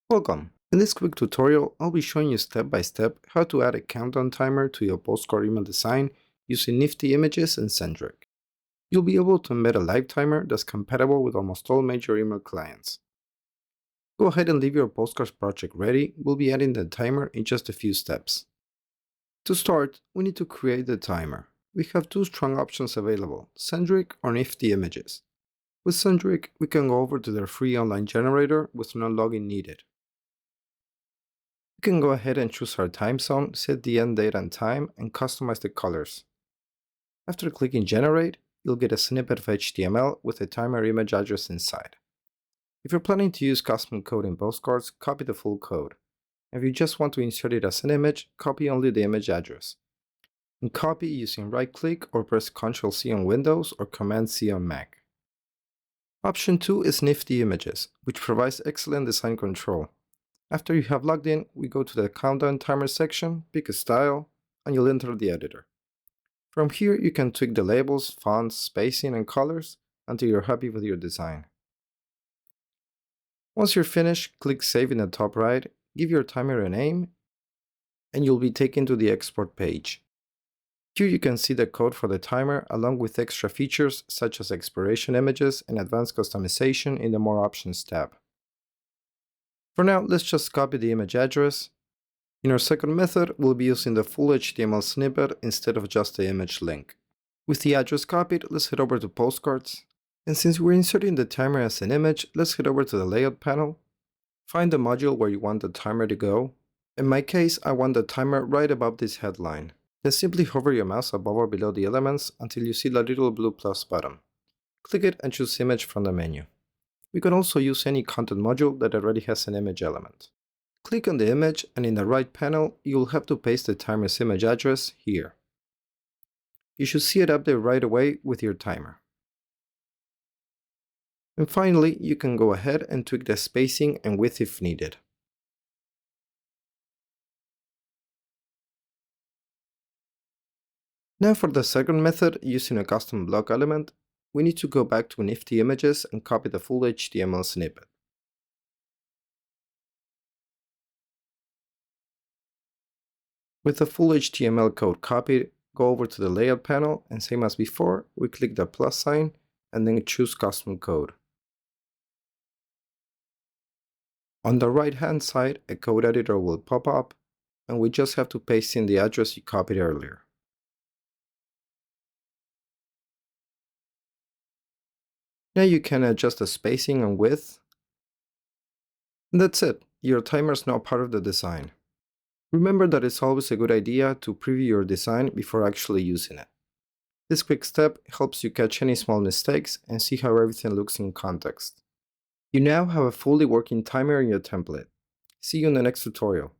Welcome! In this quick tutorial, I'll be showing you step by step how to add a countdown timer to your postcard email design using NiftyImages and Sendtric. You'll be able to embed a live timer that's compatible with almost all major email clients. Go ahead and leave your postcards project ready. We'll be adding the timer in just a few steps. To start, we need to create the timer. We have two strong options available, Sendtric or NiftyImages. With Sendtric, we can go over to their free online generator with no login needed. We can go ahead and choose our time zone, set the end date and time, and customize the colors. After clicking Generate, you'll get a snippet of HTML with a timer image address inside. If you're planning to use custom code in Postcards, copy the full code. If you just want to insert it as an image, copy only the image address. And copy using right-click or press Ctrl-C on Windows or Command-C on Mac. Option 2 is NiftyImages, which provides excellent design control. After you have logged in, we go to the countdown timer section, pick a style, and you'll enter the editor. From here, you can tweak the labels, fonts, spacing, and colors until you're happy with your design. Once you're finished, click Save in the top right, give your timer a name, and you'll be taken to the export page. Here you can see the code for the timer along with extra features such as expiration images and advanced customization in the More Options tab. For now, let's just copy the image address. In our second method, we'll be using the full HTML snippet instead of just the image link. With the address copied, let's head over to Postcards. And since we're inserting the timer as an image, let's head over to the Layout panel. Find the module where you want the timer to go. In my case, I want the timer right above this headline. Then simply hover your mouse above or below the elements until you see the little blue plus button. Click it and choose Image from the menu. We can also use any content module that already has an image element. Click on the image and in the right panel, you'll have to paste the timer's image address here. You should see it up there right away with your timer. And finally, you can go ahead and tweak the spacing and width if needed. Now for the second method, using a custom block element, we need to go back to NiftyImages and copy the full HTML snippet. With the full HTML code copied, go over to the Layout panel and same as before, we click the plus sign and then choose Custom Code. On the right hand side, a code editor will pop up and we just have to paste in the address you copied earlier. Now you can adjust the spacing and width. And that's it, your timer is now part of the design. Remember that it's always a good idea to preview your design before actually using it. This quick step helps you catch any small mistakes and see how everything looks in context. You now have a fully working timer in your template. See you in the next tutorial.